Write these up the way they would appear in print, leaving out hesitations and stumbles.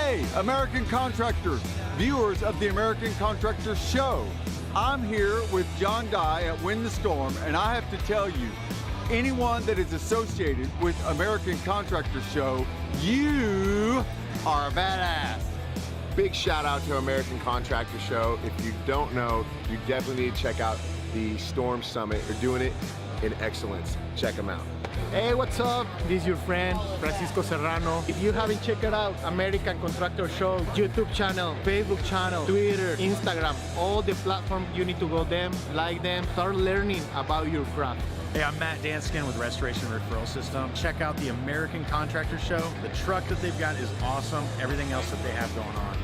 Hey, American contractors, viewers of the American Contractor Show. I'm here with John Dye at Win the Storm, and I have to tell you, anyone that is associated with American Contractor Show, you are a badass. Big shout out to American Contractor Show. If you don't know, you definitely need to check out the Storm Summit. They're doing it in excellence. Check them out. Hey, what's up? This is your friend, Francisco Serrano. If you haven't checked it out, American Contractor Show, YouTube channel, Facebook channel, Twitter, Instagram, all the platforms, you need to go them, like them, start learning about your craft. Hey, I'm Matt Danskin with Restoration Referral System. Check out the American Contractor Show. The truck that they've got is awesome. Everything else that they have going on.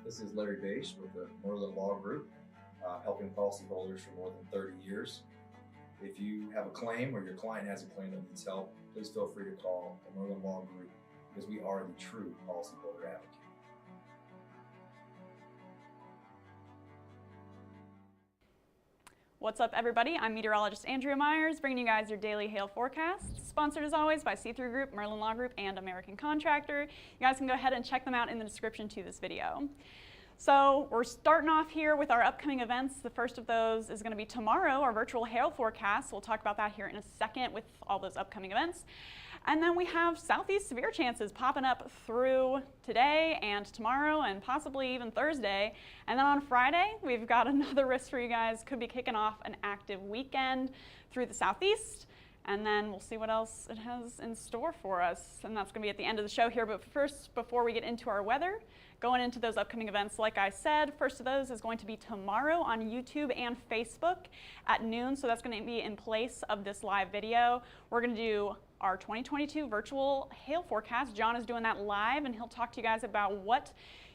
This is Larry Bache with the Merlin Law Group, helping policyholders for more than 30 years. If you have a claim or your client has a claim that needs help, please feel free to call the Merlin Law Group because we are the true policyholder advocate. What's up, everybody? I'm meteorologist Andrea Myers, bringing you guys your daily hail forecast, sponsored as always by See-Through Group, Merlin Law Group, and American Contractor. You guys can go ahead and check them out in the description to this video. So we're starting off here with our upcoming events. The first of those is going to be tomorrow, our virtual hail forecast. We'll talk about that here in a second with all those upcoming events. And then we have southeast severe chances popping up through today and tomorrow and possibly even Thursday. And then on Friday, we've got another risk for you guys. Could be kicking off an active weekend through the southeast. And then we'll see what else it has in store for us. And that's going to be at the end of the show here. But first, before we get into our weather, going into those upcoming events, like I said, first of those is going to be tomorrow on YouTube and Facebook at noon. So that's going to be in place of this live video. We're going to do our 2022 virtual hail forecast. John is doing that live, and he'll talk to you guys about what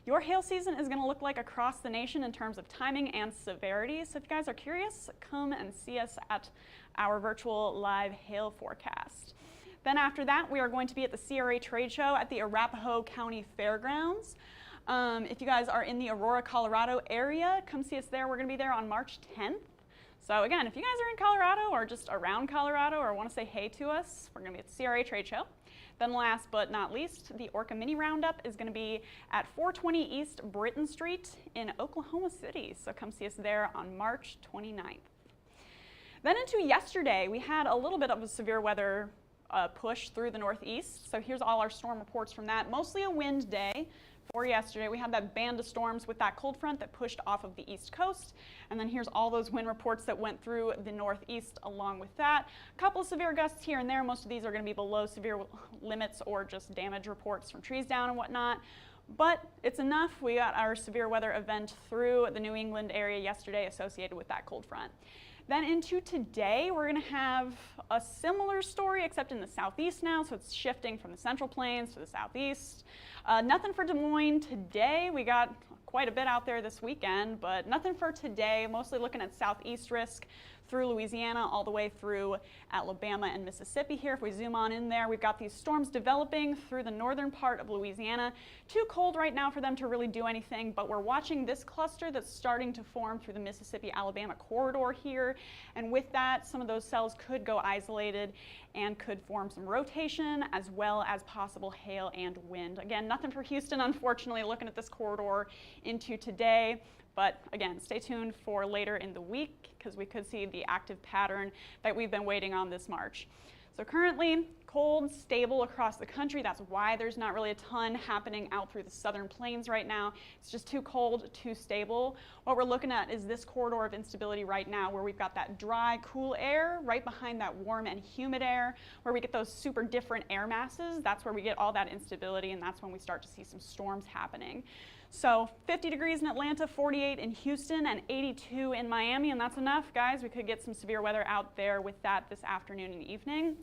your hail season is going to look like across the nation in terms of timing and severity. So if you guys are curious, come and see us at our virtual live hail forecast. Then after that, we are going to be at the CRA trade show at the Arapahoe County Fairgrounds. If you guys are in the Aurora, Colorado area, come see us there. We're going to be there on March 10th. So again, if you guys are in Colorado or just around Colorado or want to say hey to us, we're going to be at the CRA trade show. Then last but not least, the Orca Mini Roundup is going to be at 420 East Britton Street in Oklahoma City. So come see us there on March 29th. Then into yesterday, we had a little bit of a severe weather push through the northeast. So here's all our storm reports from that. Mostly a wind day. For yesterday, we had that band of storms with that cold front that pushed off of the east coast. And then here's all those wind reports that went through the northeast along with that. A couple of severe gusts here and there. Most of these are going to be below severe limits or just damage reports from trees down and whatnot. But it's enough. We got our severe weather event through the New England area yesterday associated with that cold front. Then into today, we're going to have a similar story except in the southeast now, so it's shifting from the central plains to the southeast. Nothing for Des Moines today. We got quite a bit out there this weekend, but nothing for today. Mostly looking at southeast risk through Louisiana all the way through Alabama and Mississippi here. If we zoom on in there, we've got these storms developing through the northern part of Louisiana. Too cold right now for them to really do anything, but we're watching this cluster that's starting to form through the Mississippi-Alabama corridor here. And with that, some of those cells could go isolated and could form some rotation as well as possible hail and wind. Again, nothing for Houston, unfortunately, looking at this corridor into today. But again, stay tuned for later in the week because we could see the active pattern that we've been waiting on this March. So currently, cold, stable across the country. That's why there's not really a ton happening out through the southern plains right now. It's just too cold, too stable. What we're looking at is this corridor of instability right now where we've got that dry, cool air right behind that warm and humid air where we get those super different air masses. That's where we get all that instability, and that's when we start to see some storms happening. So 50 degrees in Atlanta, 48 in Houston, and 82 in Miami, and that's enough, guys. We could get some severe weather out there with that this afternoon and evening.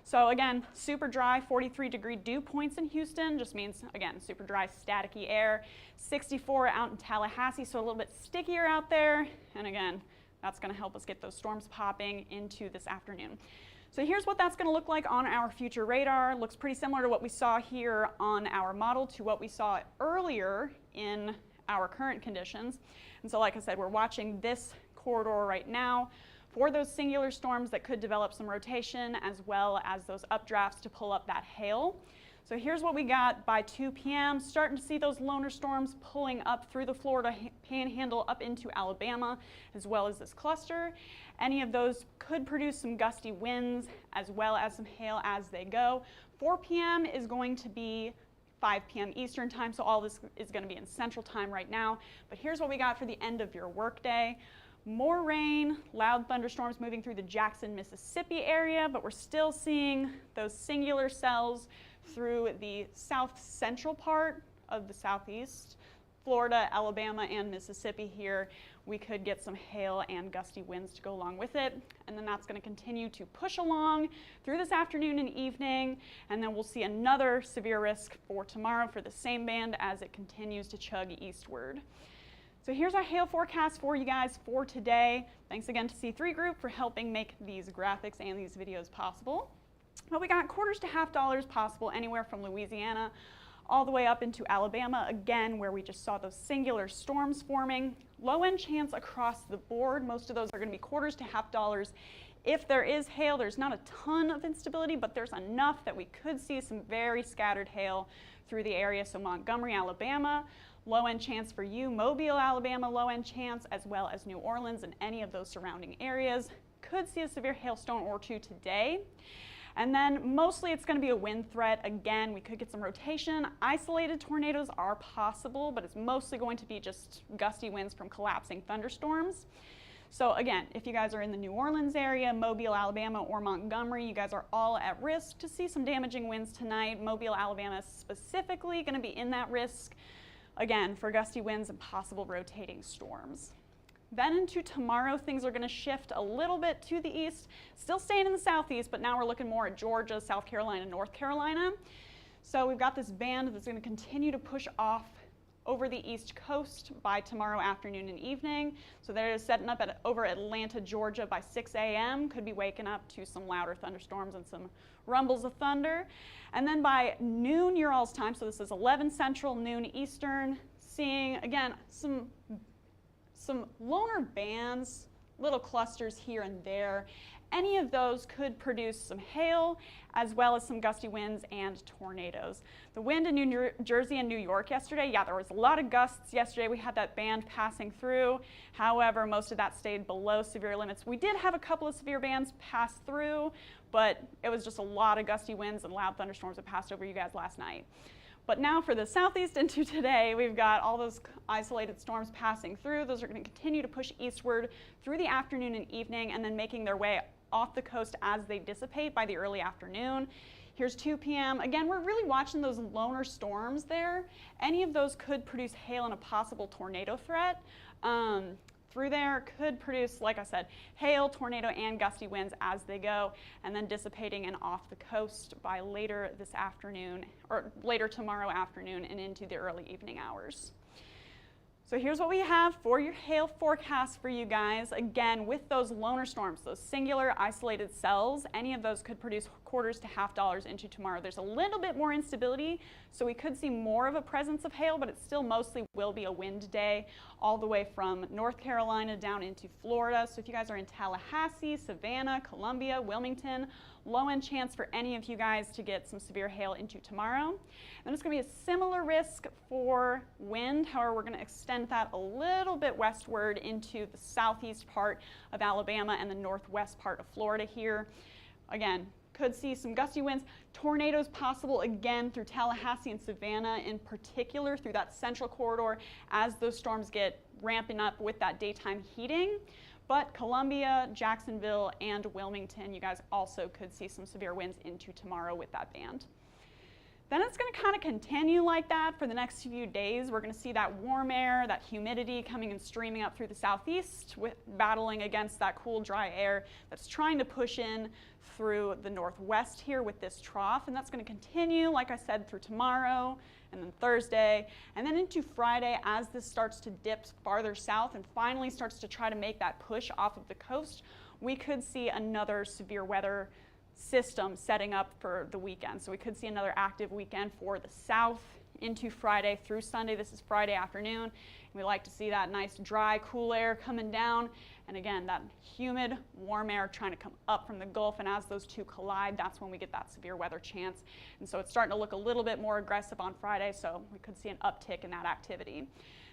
So again, super dry, 43-degree dew points in Houston, just means, again, super dry, staticky air. 64 out in Tallahassee, so a little bit stickier out there. And again, that's going to help us get those storms popping into this afternoon. So here's what that's going to look like on our future radar. Looks pretty similar to what we saw here on our model to what we saw earlier in our current conditions. And so like I said, we're watching this corridor right now for those singular storms that could develop some rotation as well as those updrafts to pull up that hail. So here's what we got by 2 p.m. Starting to see those loner storms pulling up through the Florida panhandle up into Alabama as well as this cluster. Any of those could produce some gusty winds as well as some hail as they go. 4 p.m. is going to be 5 p.m. Eastern time, so all this is going to be in Central time right now. But here's what we got for the end of your workday. More rain, loud thunderstorms moving through the Jackson, Mississippi area, but we're still seeing those singular cells through the south central part of the southeast, Florida, Alabama, and Mississippi here. We could get some hail and gusty winds to go along with it, and then that's going to continue to push along through this afternoon and evening, and then we'll see another severe risk for tomorrow for the same band as it continues to chug eastward. So here's our hail forecast for you guys for today. Thanks again to C3 Group for helping make these graphics and these videos possible. But we got quarters to $half possible anywhere from Louisiana all the way up into Alabama, again, where we just saw those singular storms forming. Low end chance across the board. Most of those are going to be quarters to $half. If there is hail, there's not a ton of instability, but there's enough that we could see some very scattered hail through the area. So Montgomery, Alabama, low end chance for you. Mobile, Alabama, low end chance, as well as New Orleans and any of those surrounding areas. Could see a severe hailstone or two today. And then mostly it's going to be a wind threat. Again, we could get some rotation. Isolated tornadoes are possible, but it's mostly going to be just gusty winds from collapsing thunderstorms. So again, if you guys are in the New Orleans area, Mobile, Alabama, or Montgomery, you guys are all at risk to see some damaging winds tonight. Mobile, Alabama is specifically going to be in that risk, again, for gusty winds and possible rotating storms. Then into tomorrow, things are going to shift a little bit to the east, still staying in the southeast, but now we're looking more at Georgia, South Carolina, North Carolina. So we've got this band that's going to continue to push off over the east coast by tomorrow afternoon and evening. So they're setting up over Atlanta, Georgia by 6 a.m. Could be waking up to some louder thunderstorms and some rumbles of thunder. And then by noon your all's time, so this is 11 Central, noon Eastern, seeing, again, some loner bands, little clusters here and there. Any of those could produce some hail as well as some gusty winds and tornadoes. The wind in New Jersey and New York yesterday, yeah, there was a lot of gusts yesterday. We had that band passing through. However, most of that stayed below severe limits. We did have a couple of severe bands pass through, but it was just a lot of gusty winds and loud thunderstorms that passed over you guys last night. But now for the southeast into today, we've got all those isolated storms passing through. Those are going to continue to push eastward through the afternoon and evening and then making their way off the coast as they dissipate by the early afternoon. Here's 2 p.m. Again, we're really watching those loner storms there. Any of those could produce hail and a possible tornado threat. Through there could produce, like I said, hail, tornado, and gusty winds as they go, and then dissipating and off the coast by later this afternoon, or later tomorrow afternoon and into the early evening hours. So here's what we have for your hail forecast for you guys. Again, with those loner storms, those singular isolated cells, any of those could produce quarters to $half into tomorrow. There's a little bit more instability, so we could see more of a presence of hail, but it still mostly will be a wind day all the way from North Carolina down into Florida. So if you guys are in Tallahassee, Savannah, Columbia, Wilmington, low end chance for any of you guys to get some severe hail into tomorrow. Then it's going to be a similar risk for wind. However, we're going to extend that a little bit westward into the southeast part of Alabama and the northwest part of Florida here. Again, could see some gusty winds, tornadoes possible again through Tallahassee and Savannah in particular through that central corridor as those storms get ramping up with that daytime heating. But Columbia, Jacksonville, and Wilmington, you guys also could see some severe winds into tomorrow with that band. Then it's going to kind of continue like that for the next few days. We're going to see that warm air, that humidity coming and streaming up through the southeast, battling against that cool, dry air that's trying to push in through the northwest here with this trough. And that's going to continue, like I said, through tomorrow and then Thursday, and then into Friday as this starts to dip farther south and finally starts to try to make that push off of the coast. We could see another severe weather system setting up for the weekend. So we could see another active weekend for the south into Friday through Sunday. This is Friday afternoon. We like to see that nice dry, cool air coming down. And again, that humid, warm air trying to come up from the Gulf. And as those two collide, that's when we get that severe weather chance. And so it's starting to look a little bit more aggressive on Friday. So we could see an uptick in that activity.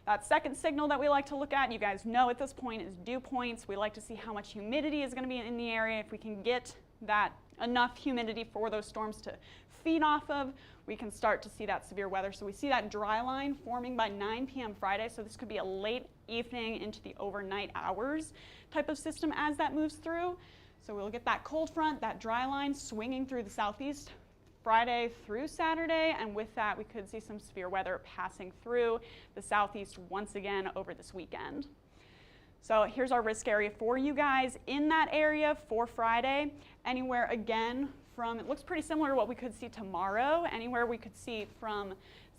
That second signal that we like to look at, you guys know at this point, is dew points. We like to see how much humidity is going to be in the area. If we can get that enough humidity for those storms to feed off of, we can start to see that severe weather. So we see that dry line forming by 9 p.m. Friday. So this could be a late evening into the overnight hours type of system as that moves through. So we'll get that cold front, that dry line swinging through the southeast Friday through Saturday, and with that we could see some severe weather passing through the southeast once again over this weekend. So here's our risk area for you guys in that area for Friday. Anywhere again from, it looks pretty similar to what we could see tomorrow, anywhere we could see from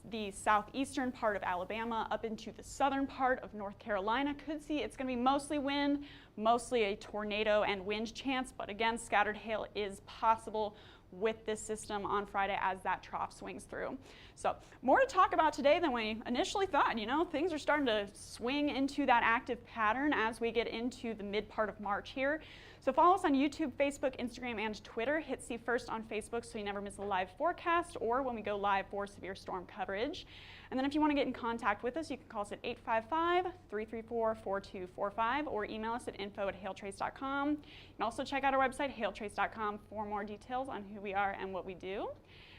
the southeastern part of Alabama up into the southern part of North Carolina. Could see it's going to be mostly wind, mostly a tornado and wind chance, but again, scattered hail is possible with this system on Friday as that trough swings through. So more to talk about today than we initially thought. You know, things are starting to swing into that active pattern as we get into the mid part of March here. So follow us on YouTube, Facebook, Instagram, and Twitter. Hit see first on Facebook so you never miss a live forecast or when we go live for severe storm coverage. And then if you want to get in contact with us, you can call us at 855-334-4245 or email us at info@hailtrace.com. You can also check out our website, hailtrace.com, for more details on who we are and what we do.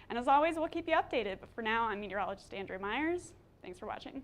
And as always, we'll keep you updated. But for now, I'm meteorologist Andrea Myers. Thanks for watching.